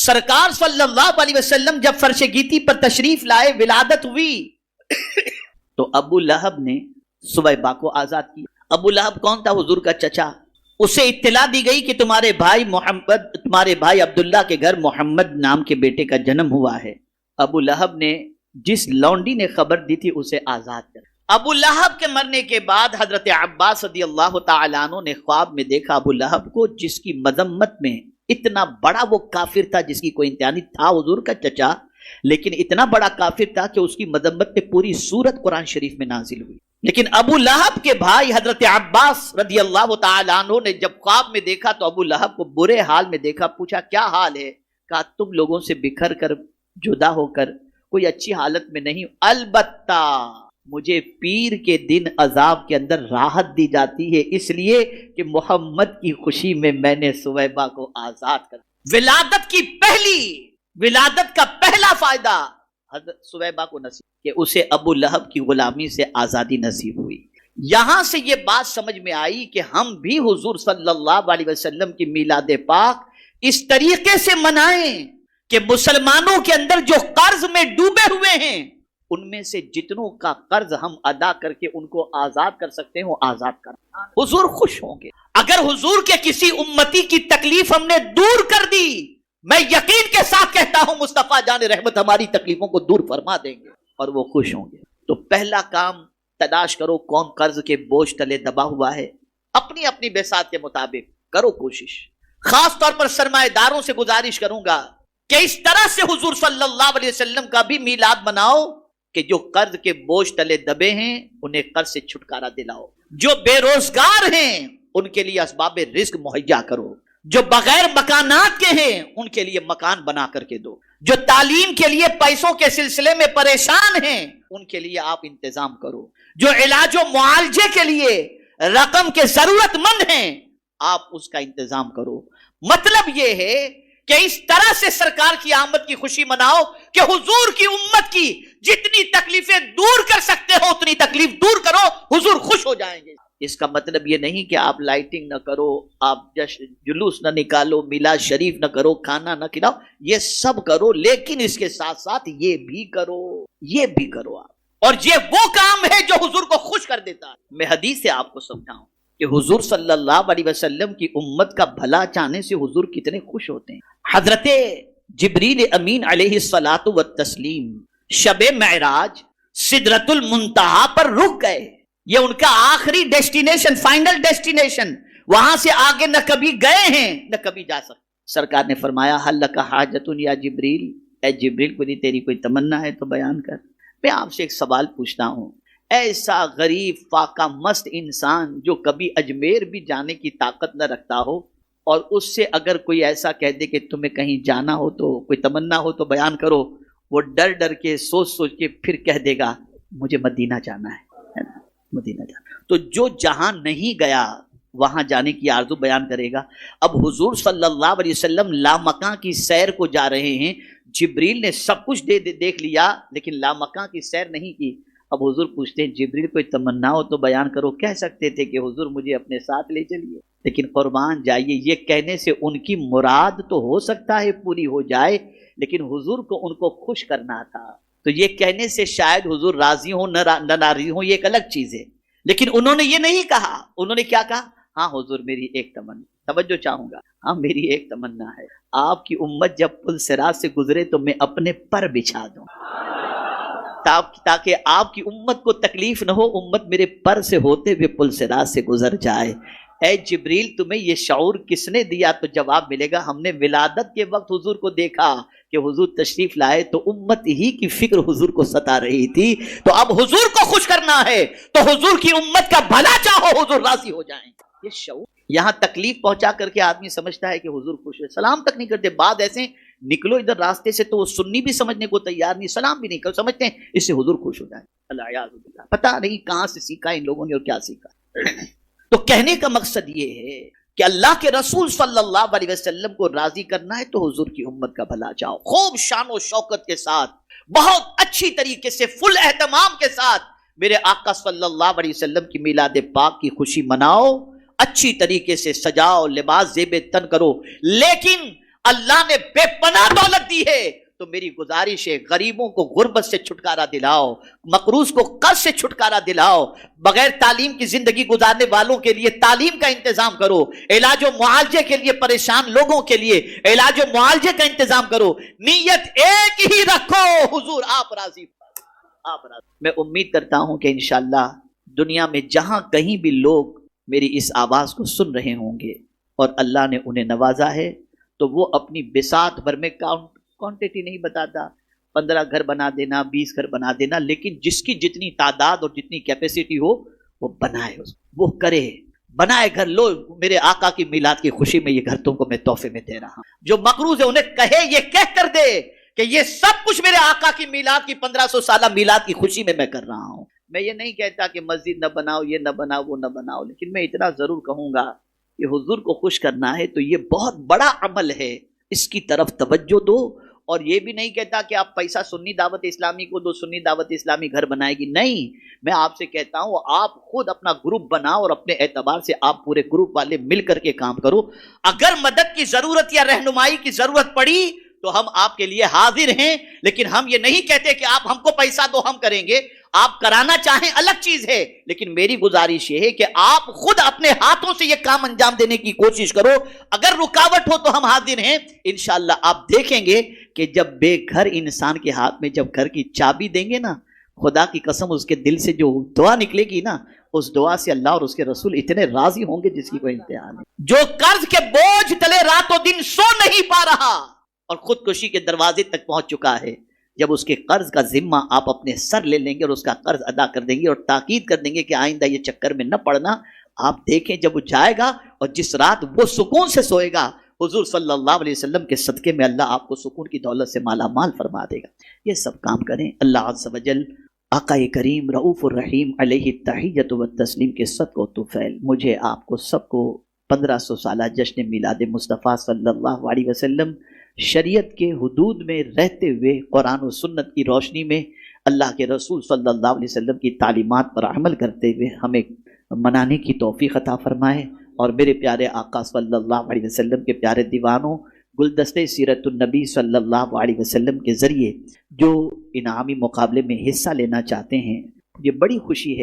سرکار صلی اللہ علیہ وسلم جب فرش گیتی پر تشریف لائے، ولادت ہوئی تو ابو لہب نے سویبہ کو آزاد کیا۔ ابو لہب کون تھا؟ حضور کا چچا۔ اسے اطلاع دی گئی کہ تمہارے بھائی عبداللہ کے گھر محمد نام کے بیٹے کا جنم ہوا ہے۔ ابو لہب نے جس لونڈی نے خبر دی تھی اسے آزاد کر۔ ابو لہب کے مرنے کے بعد حضرت عباس رضی اللہ تعالیٰ عنہ نے خواب میں دیکھا ابو لہب کو، جس کی مذمت میں اتنا بڑا وہ کافر تھا جس کی کوئی انتہا نہیں تھا، حضور کا چچا، لیکن اتنا بڑا کافر تھا کہ اس کی مذمت میں پوری سورت قرآن شریف میں نازل ہوئی۔ لیکن ابو لہب کے بھائی حضرت عباس رضی اللہ تعالیٰ عنہ نے جب خواب میں دیکھا تو ابو لہب کو برے حال میں دیکھا، پوچھا کیا حال ہے؟ کہا تم لوگوں سے بکھر کر، جدا ہو کر کوئی اچھی حالت میں نہیں، البتہ مجھے پیر کے دن عذاب کے اندر راحت دی جاتی ہے، اس لیے کہ محمد کی خوشی میں میں نے سویبہ کو آزاد کر۔ ولادت کا پہلا فائدہ حضرت سویبہ کو نصیب کہ اسے ابو لہب کی غلامی سے آزادی نصیب ہوئی۔ یہاں سے یہ بات سمجھ میں آئی کہ ہم بھی حضور صلی اللہ علیہ وسلم کی میلاد پاک اس طریقے سے منائیں کہ مسلمانوں کے اندر جو قرض میں ڈوبے ہوئے ہیں ان میں سے جتنوں کا قرض ہم ادا کر کے ان کو آزاد کر سکتے ہیں وہ آزاد کر، حضور خوش ہوں گے۔ اگر حضور کے کسی امتی کی تکلیف ہم نے دور کر دی، میں یقین کے ساتھ کہتا ہوں مصطفیٰ جان رحمت ہماری تکلیفوں کو دور فرما دیں گے اور وہ خوش ہوں گے۔ تو پہلا کام تلاش کرو کون قرض کے بوجھ تلے دبا ہوا ہے، اپنی اپنی بساط کے مطابق کرو کوشش۔ خاص طور پر سرمایہ داروں سے گزارش کروں گا کہ اس طرح سے حضور صلی اللہ علیہ وسلم کا بھی میلاد مناؤ کہ جو قرض کے بوجھ تلے دبے ہیں انہیں قرض سے چھٹکارا دلاؤ، جو بے روزگار ہیں ان کے لیے اسباب رزق مہیا کرو، جو بغیر مکانات کے ہیں ان کے لیے مکان بنا کر کے دو، جو تعلیم کے لیے پیسوں کے سلسلے میں پریشان ہیں ان کے لیے آپ انتظام کرو، جو علاج و معالجے کے لیے رقم کے ضرورت مند ہیں آپ اس کا انتظام کرو۔ مطلب یہ ہے کہ اس طرح سے سرکار کی آمد کی خوشی مناؤ کہ حضور کی امت کی جتنی تکلیفیں دور کر سکتے ہو اتنی تکلیف دور کرو، حضور خوش ہو جائیں گے۔ اس کا مطلب یہ نہیں کہ آپ لائٹنگ نہ کرو، آپ جلوس نہ نکالو، میلاد شریف نہ کرو، کھانا نہ کھلاؤ، یہ سب کرو، لیکن اس کے ساتھ ساتھ یہ بھی کرو آپ۔ اور یہ وہ کام ہے جو حضور کو خوش کر دیتا ہے۔ میں حدیث سے آپ کو سمجھاؤں کہ حضور صلی اللہ علیہ وسلم کی امت کا بھلا چاہنے سے حضور کتنے خوش ہوتے ہیں۔ حضرت جبریل امین علیہ الصلاۃ والتسلیم شب معراج سدرۃ المنتہا پر رک گئے، یہ ان کا آخری ڈیسٹینیشن، فائنل ڈیسٹینیشن، وہاں سے آگے نہ کبھی گئے ہیں نہ کبھی جا سکتے۔ سرکار نے فرمایا حل لک حاجۃ یا جبریل، اے جبریل کوئی تیری کوئی تمنا ہے تو بیان کر۔ میں آپ سے ایک سوال پوچھتا ہوں، ایسا غریب فاقہ مست انسان جو کبھی اجمیر بھی جانے کی طاقت نہ رکھتا ہو اور اس سے اگر کوئی ایسا کہہ دے کہ تمہیں کہیں جانا ہو تو کوئی تمنا ہو تو بیان کرو، وہ ڈر ڈر کے سوچ کے پھر کہہ دے گا مجھے مدینہ جانا ہے نا، مدینہ جانا۔ تو جو جہاں نہیں گیا وہاں جانے کی آرزو بیان کرے گا۔ اب حضور صلی اللہ علیہ وسلم لامکاں کی سیر کو جا رہے ہیں، جبریل نے سب کچھ دیکھ لیا لیکن لامکاں کی سیر نہیں کی۔ اب حضور پوچھتے ہیں جبریل کوئی تمنا ہو تو بیان کرو، کہہ سکتے تھے کہ حضور مجھے اپنے ساتھ لے چلیے، لیکن قربان جائیے یہ کہنے سے ان کی مراد تو ہو سکتا ہے پوری ہو جائے، لیکن حضور کو ان کو خوش کرنا تھا، تو یہ کہنے سے شاید حضور راضی ہوں نہ راضی ہوں یہ ایک الگ چیز ہے، لیکن انہوں نے یہ نہیں کہا۔ انہوں نے کیا کہا؟ ہاں حضور میری ایک تمنا، توجہ چاہوں گا، ہاں میری ایک تمنا ہے، آپ کی امت جب پل صراط سے گزرے تو میں اپنے پر بچھا دوں تاکہ آپ کی امت کو تکلیف نہ ہو، امت میرے پر سے ہوتے ہوئے پل صراط سے گزر جائے۔ اے جبریل تمہیں یہ شعور کس نے دیا؟ تو جواب ملے گا ہم نے ولادت کے وقت حضور کو دیکھا کہ حضور تشریف لائے تو امت ہی کی فکر حضور کو ستا رہی تھی، تو اب حضور کو خوش کرنا ہے تو حضور کی امت کا بھلا چاہو، حضور راضی ہو جائیں۔ یہ شعور یہاں تکلیف پہنچا کر کے آدمی سمجھتا ہے کہ حضور خوش ہے، سلام تک نہیں کرتے۔ بعد ایسے نکلو ادھر راستے سے تو وہ سنی بھی سمجھنے کو تیار نہیں، سلام بھی نہیں کر سمجھتے ہیں اس سے حضور خوش ہو جائے۔ اللہ پتہ نہیں کہاں سے سیکھا ان لوگوں نے اور کیا سیکھا۔ تو کہنے کا مقصد یہ ہے کہ اللہ کے رسول صلی اللہ علیہ وسلم کو راضی کرنا ہے تو حضور کی امت کا بھلا چاہو، خوب شان و شوکت کے ساتھ، بہت اچھی طریقے سے، فل اہتمام کے ساتھ میرے آقا صلی اللہ علیہ وسلم کی میلاد پاک کی خوشی مناؤ، اچھی طریقے سے سجاؤ، لباس زیب تن کرو، لیکن اللہ نے بے پناہ دولت دی ہے، تو میری گزارش ہے غریبوں کو غربت سے چھٹکارا دلاؤ، مقروض کو قرض سے چھٹکارا دلاؤ، بغیر تعلیم کی زندگی گزارنے والوں کے لیے تعلیم کا انتظام کرو، علاج و معالجے کے لیے پریشان لوگوں کے لیے علاج و معالجے کا انتظام کرو، نیت ایک ہی رکھو، حضور آپ راضی، آپ راضی۔ میں امید کرتا ہوں کہ انشاءاللہ دنیا میں جہاں کہیں بھی لوگ میری اس آواز کو سن رہے ہوں گے اور اللہ نے انہیں نوازا ہے تو وہ اپنی بساط بھر میں کوانٹٹی نہیں بتاتا، 15 گھر بنا دینا، 20 گھر بنا دینا، لیکن جس کی جتنی تعداد اور جتنی کیپیسٹی ہو وہ بنائے، وہ کرے، بنائے گھر۔ لو میرے آقا کی میلاد کی خوشی میں یہ گھر تم کو میں تحفے میں دے رہا ہوں، جو مقروض ہے انہیں کہے، یہ کہہ کر دے کہ یہ سب کچھ میرے آقا کی میلاد کی 1500 سالہ میلاد کی خوشی میں کر رہا ہوں۔ میں یہ نہیں کہتا کہ مسجد نہ بناؤ، یہ نہ بناؤ، وہ نہ بناؤ، لیکن میں اتنا ضرور کہوں گا کہ حضور کو خوش کرنا ہے تو یہ بہت بڑا عمل ہے، اس کی طرف توجہ دو۔ اور یہ بھی نہیں کہتا کہ آپ پیسہ سنی دعوت اسلامی کو دو، سنی دعوت اسلامی گھر بنائے گی، نہیں، میں آپ سے کہتا ہوں آپ خود اپنا گروپ بناؤ اور اپنے اعتبار سے آپ پورے گروپ والے مل کر کے کام کرو۔ اگر مدد کی ضرورت یا رہنمائی کی ضرورت پڑی تو ہم آپ کے لیے حاضر ہیں، لیکن ہم یہ نہیں کہتے کہ آپ ہم کو پیسہ دو ہم کریں گے، آپ کرانا چاہیں الگ چیز ہے، لیکن میری گزارش یہ ہے کہ آپ خود اپنے ہاتھوں سے یہ کام انجام دینے کی کوشش کرو۔ اگر رکاوٹ ہو تو ہم حاضر ہیں، انشاءاللہ آپ دیکھیں گے کہ جب بے گھر انسان کے ہاتھ میں جب گھر کی چابی دیں گے نا، خدا کی قسم اس کے دل سے جو دعا نکلے گی نا، اس دعا سے اللہ اور اس کے رسول اتنے راضی ہوں گے جس کی کوئی انتہا نہیں۔ جو قرض کے بوجھ تلے رات و دن سو نہیں پا رہا اور خودکشی کے دروازے تک پہنچ چکا ہے، جب اس کے قرض کا ذمہ آپ اپنے سر لے لیں گے اور اس کا قرض ادا کر دیں گے اور تاکید کر دیں گے کہ آئندہ یہ چکر میں نہ پڑنا، آپ دیکھیں جب وہ جائے گا اور جس رات وہ سکون سے سوئے گا، حضور صلی اللہ علیہ وسلم کے صدقے میں اللہ آپ کو سکون کی دولت سے مالا مال فرما دے گا۔ یہ سب کام کریں۔ اللہ عز و جل آقا کریم رؤوف الرحیم علیہ التحیۃ والتسلیم کے صدقہ و طفیل مجھے آپ کو سب کو 1500 سالہ جشن میلاد مصطفیٰ صلی اللہ علیہ وسلم شریعت کے حدود میں رہتے ہوئے قرآن و سنت کی روشنی میں اللہ کے رسول صلی اللہ علیہ وسلم کی تعلیمات پر عمل کرتے ہوئے ہمیں منانے کی توفیق عطا فرمائے، اور میرے پیارے آقا صلی اللہ علیہ وسلم کے پیارے دیوانوں گلدستے سیرت النبی صلی اللہ علیہ وسلم کے ذریعے جو انعامی مقابلے میں حصہ لینا چاہتے ہیں، یہ بڑی خوشی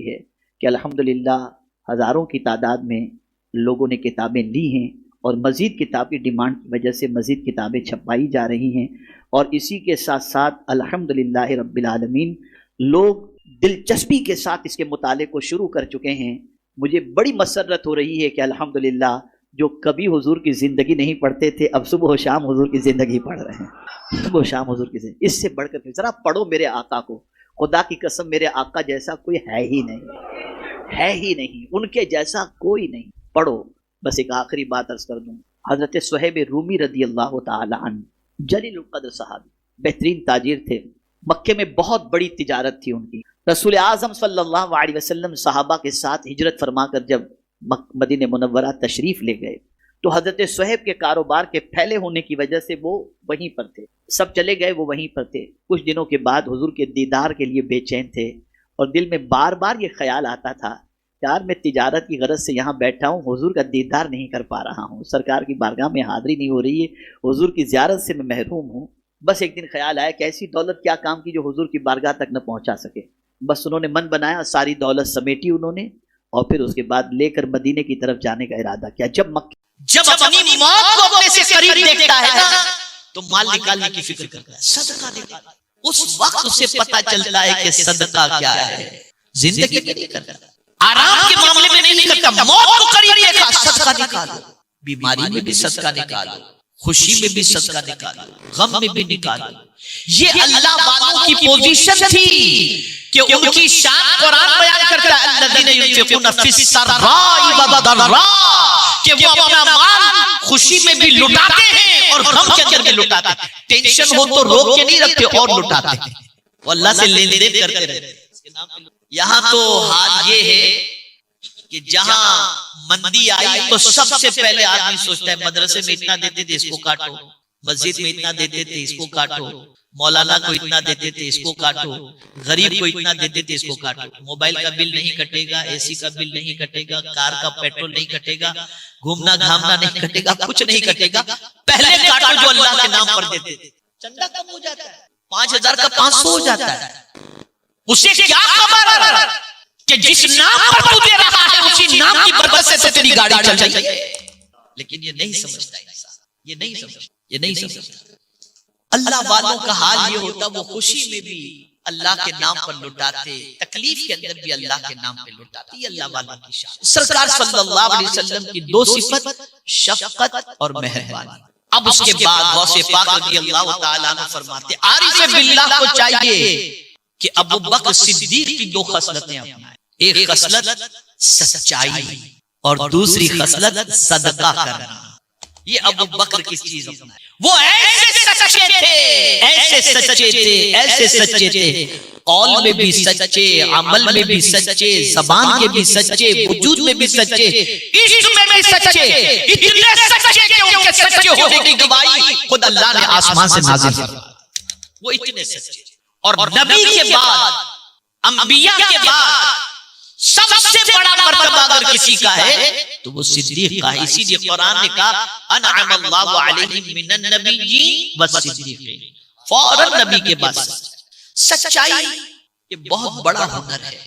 ہے کہ الحمدللہ ہزاروں کی تعداد میں لوگوں نے کتابیں لی ہیں اور مزید کتابی ڈیمانڈ کی وجہ سے مزید کتابیں چھپائی جا رہی ہیں، اور اسی کے ساتھ ساتھ الحمدللہ رب العالمین لوگ دلچسپی کے ساتھ اس کے مطالعے کو شروع کر چکے ہیں۔ مجھے بڑی مسرت ہو رہی ہے کہ الحمدللہ جو کبھی حضور کی زندگی نہیں پڑھتے تھے اب صبح و شام حضور کی زندگی پڑھ رہے ہیں، صبح و شام حضور کی زندگی۔ اس سے بڑھ کر ذرا پڑھو میرے آقا کو، خدا کی قسم میرے آقا جیسا کوئی ہے ہی نہیں، ان کے جیسا کوئی نہیں۔ پڑھو۔ بس ایک آخری بات عرض کر دوں، حضرت صہیب رومی رضی اللہ تعالی عنہ جلیل القدر صحابی، بہترین تاجر تھے، مکے میں بہت بڑی تجارت تھی ان کی۔ رسول اعظم صلی اللہ علیہ وسلم صحابہ کے ساتھ ہجرت فرما کر جب مدینہ منورہ تشریف لے گئے تو حضرت صہیب کے کاروبار کے پھیلے ہونے کی وجہ سے وہ وہیں پر تھے، سب چلے گئے، وہ وہیں پر تھے۔ کچھ دنوں کے بعد حضور کے دیدار کے لیے بے چین تھے اور دل میں بار بار یہ خیال آتا تھا، یار میں تجارت کی غرض سے یہاں بیٹھا ہوں، حضور کا دیدار نہیں کر پا رہا ہوں، سرکار کی بارگاہ میں حاضری نہیں ہو رہی ہے، حضور کی زیارت سے میں محروم ہوں۔ بس ایک دن خیال آیا کہ ایسی دولت کیا کام کی جو حضور کی بارگاہ تک نہ پہنچا سکے۔ بس انہوں نے من بنایا، ساری دولت سمیٹی انہوں نے، اور پھر اس کے بعد لے کر مدینے کی طرف جانے کا ارادہ کیا۔ جب اپنی موت کو اپنے سے قریب دیکھتا ہے نا تو مال نکالنے کی فکر کرتا ہے، صدقہ نکالنا، اس وقت اسے پتہ چلتا ہے کہ صدقہ کیا ہے۔ زندگی میں نہیں کرتا، آرام کے معاملے میں نہیں کرتا، موت کو قریب دیکھا، صدقہ نکالو، بیماری میں بھی صدقہ نکالو، خوشی میں بھی صدقہ نکالو، غم میں بھی نکالو۔ یہ اللہ والوں کی پوزیشن تھی کہ ان کی شان قرآن بیان کرتا ہے، الذین ينفقون فی السراء والضراء، کہ وہ اپنا مال خوشی میں بھی لٹاتے ہیں اور غم کے اندر بھی لٹاتے ہیں، ٹینشن ہو تو روک کے نہیں رکھتے اور لٹاتے ہیں، وہ اللہ سے لین دین کرتے رہتے ہیں۔ یہاں تو حال یہ ہے کہ جہاں مندی آئی تو سب سے پہلے آدمی سوچتا ہے مدرسے میں اتنا دیتے تھے اس کو کاٹو، مسجد میں اتنا دیتے تھے اس کو کاٹو، مولانا کو اتنا دیتے تھے اس کو کاٹو، غریب کو اتنا دیتے تھے اس کو کاٹو، موبائل کا بل نہیں کٹے گا، اے سی کا بل نہیں کٹے گا، کار کا پیٹرول نہیں کٹے گا، گھومنا گھامنا نہیں کٹے گا، کچھ نہیں کٹے گا، پہلے کاٹو جو اللہ کے نام پر دیتے تھے، چندہ کم ہو جاتا ہے، 5000 کا 500 ہو جاتا ہے، اسے کیا خبر کہ جس نام پر تو دے رہا ہے اسی نام کی برکت سے تیری گاڑی چل رہی ہے، لیکن یہ نہیں سمجھتا انسان، یہ نہیں سمجھتا۔ اللہ والوں کا حال یہ ہوتا وہ خوشی میں بھی اللہ کے نام پر لٹاتے، تکلیف کے اندر بھی اللہ کے نام پہ لٹاتے، یہ اللہ والوں کی شان۔ سرکار صلی اللہ علیہ وسلم کی 2 صفت شفقت اور مہربانی۔ اب اس کے بعد غوث پاک رضی اللہ تعالیٰ عنہ فرماتے عارف باللہ کو چاہیے کہ ابو بکر صدیق کی 2 خصلتیں اپنائیں، ایک خصلت سچائی اور دوسری خصلت صدقہ کرنا۔ یہ ابو بکر کی چیز اپنائے، وہ ایسے سچے تھے، قول میں بھی سچے، عمل میں بھی سچے، زبان کے بھی سچے، وجود میں بھی سچے، عشق میں بھی سچے، اتنے سچے کہ ان کے سچے ہونے کی گواہی خود اللہ نے آسمان سے نازل فرمائی، وہ اتنے سچے۔ اور نبی کے بعد، انبیاء کے بعد سب سے بڑا مرتبہ اگر کسی کا ہے تو وہ صدیق کا ہے، اسی لیے قرآن نے کہا انعم اللہ علیہم من النبیین والصدیقین، فوراً نبی کے بعد سچائی یہ بہت بڑا ہنر ہے۔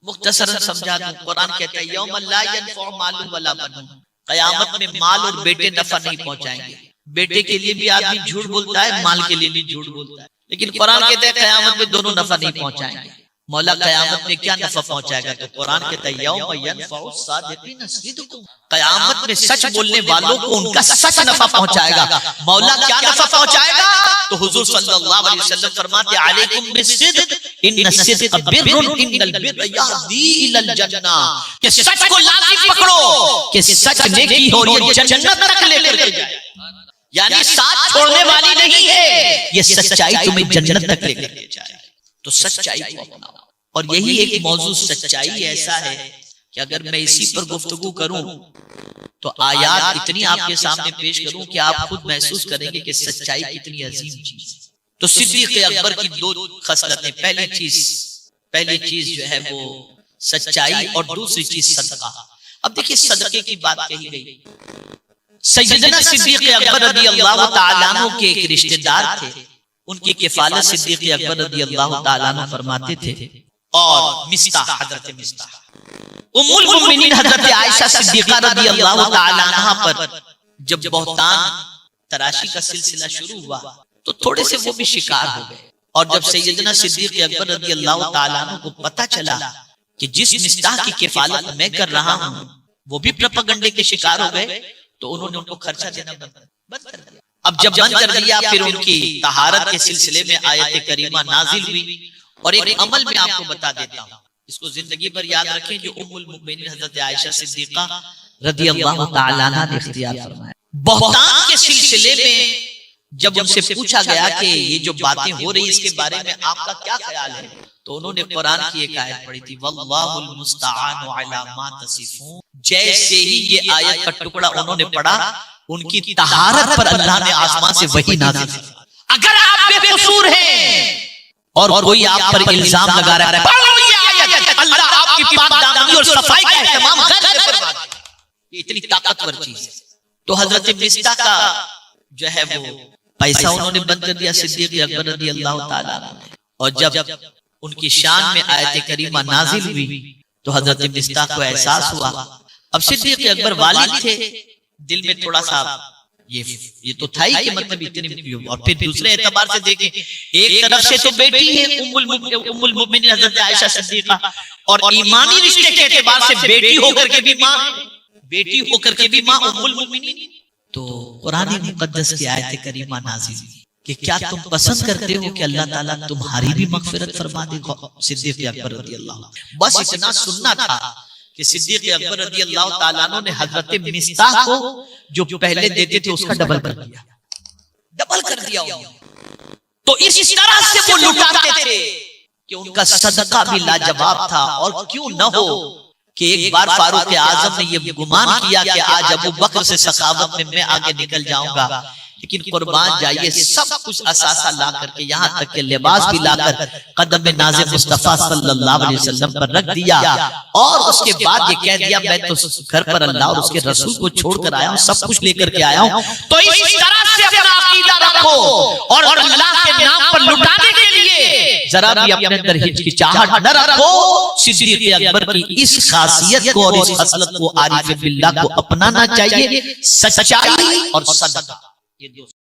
مختصراً سمجھا دوں، قرآن کہتا ہے یوم لا ینفع مال ولا بنون، قیامت میں مال اور بیٹے نفع نہیں پہنچائیں گے۔ بیٹے کے لیے بھی آدمی جھوٹ بولتا ہے، مال کے لیے بھی جھوٹ بولتا ہے، لیکن قرآن کہتا ہے قیامت میں دونوں نفع نہیں پہنچائیں گے۔ مولا قیامت میں کیا نفع پہنچائے گا؟ تو قرآن کہتا ہے یوم ینفع الصادقین صدقہم، قیامت میں سچ بولنے والوں کو ان کا سچ نفع پہنچائے گا۔ مولا کیا نفع پہنچائے گا؟ تو حضور صلی اللہ علیہ وسلم فرماتے علیکم بالصدق ان الصدق بر ان البر یہدی الی الجنہ، کہ سچ کو لازم پکڑو کہ سچ نیکی ہو یہ جنت تک لے کر جائے، یعنی ساتھ چھوڑنے والی نہیں ہے، یہ سچائی تمہیں جنت تک لے کر جائے۔ تو سچائی کو اپناؤ، اور یہی ایک موضوع سچائی ایسا ہے کہ اگر میں اسی پر گفتگو کروں تو آیات اتنی آپ کے سامنے پیش کروں کہ آپ خود محسوس کریں گے کہ سچائی کتنی عظیم چیز ہے۔ تو صدیق اکبر کی 2 خصلتیں، پہلی چیز جو ہے وہ سچائی اور دوسری چیز صدقہ۔ اب دیکھیں صدقے کی بات کہی گئی، سیدنا صدیق اکبر رضی اللہ تعالیٰ عنہ کے ایک رشتہ دار تھے، ان کی کفالت صدیق اکبر رضی اللہ تعالیٰ عنہ فرماتے تھے، اور مستح، حضرت مستح ام المؤمنین حضرت عائشہ صدیقہ رضی اللہ تعالیٰ عنہ پر جب بہتان تراشی کا سلسلہ شروع ہوا تو تھوڑے سے وہ بھی شکار ہو گئے، اور جب سیدنا صدیق اکبر رضی اللہ تعالیٰ عنہ کو پتہ چلا کہ جس مستح کی کفالت میں کر رہا ہوں وہ بھی پروپیگنڈے کے شکار ہو گئے، تو انہوں نے ان کو خرچہ دینا بند کر دیا۔ اب جب بند کر دیا پھر ان کی طہارت کے سلسلے میں آیت کریمہ نازل ہوئی، اور ایک عمل میں آپ کو بتا دیتا ہوں، اس کو زندگی پر یاد رکھیں، جو ام المؤمنین حضرت عائشہ صدیقہ رضی اللہ تعالیٰ عنہ نے اختیار فرمایا۔ بہتان کے سلسلے میں جب ان سے پوچھا گیا کہ یہ جو باتیں ہو رہی اس کے بارے میں آپ کا کیا خیال ہے، تو انہوں نے قرآن کی ایک آیت پڑھی تھی واللہ المستعان علی ما تصفون، جیسے ہی یہ آیت کا ٹکڑا انہوں نے پڑھا ان کی طہارت پر اللہ نے آسمان سے وحی نازل کی۔ اگر آپ بے قصور ہیں اور کوئی آپ پر الزام لگا رہا ہے، پڑھو یہ آیت، اللہ آپ کی پاک دامنی اور صفائی کا اہتمام خیر فرما دے۔ یہ اتنی طاقتور چیز ہے۔ تو حضرت مستح کا جو ہے وہ پیسہ انہوں نے بند کر دیا صدیق اکبر رضی اللہ تعالیٰ عنہ، اور جب ان کی شان میں آیت کریمہ نازل ہوئی تو حضرت مستح کو احساس ہوا۔ اب صدیق اکبر والد تھے، دل میں تھوڑا سا یہ تو تھا ہی کہ مطلب اتنی، اور پھر دوسرے اعتبار سے دیکھیں ایک طرف سے تو بیٹی ہے ام المؤمنین حضرت عائشہ صدیقہ، اور ایمانی رشتے کے اعتبار سے بیٹی ہو کر کے بھی ماں، بیٹی ہو کر کے بھی ماں ام المؤمنین۔ تو قرآن مقدس کی آیت کریمہ نازل کہ کیا تم پسند کرتے ہو کہ اللہ تعالیٰ تمہاری بھی مغفرت فرما دے صدیق اکبر رضی اللہ عنہ۔ بس اتنا سننا تھا کہ صدیق اکبر رضی اللہ تعالیٰ عنہ نے حضرت مستح کو جو پہلے دیتے تھے اس کا ڈبل کر دیا۔ تو اس طرح سے وہ لٹاتے تھے کہ ان کا صدقہ بھی لاجواب تھا۔ اور کیوں نہ ہو کہ ایک بار فاروق اعظم نے یہ گمان کیا کہ آج ابو بکر سے سخاوت میں آگے نکل جاؤں گا، لیکن قربان جائیے سب کچھ اثاثہ لا کر کے یہاں تک کہ لباس بھی لا کر قدم ناز مصطفیٰ صلی اللہ علیہ وسلم پر رکھ دیا، اور اس کے بعد یہ کہہ دیا میں تو گھر پر اللہ اور اس کے رسول کو چھوڑ کر آیا ہوں، سب کچھ لے کر کے آیا ہوں۔ تو اس طرح سے اپنا عقیدہ رکھو اور اللہ کے نام پر لٹانے کے لیے ذرا بھی اپنے اندر ہچکچاہٹ نہ رکھو۔ صدیق اکبر کی اس خاصیت کو اور اس خصلت کو عارف باللہ کو اپنانا چاہیے، سچائی اور صدقہ، یہ دو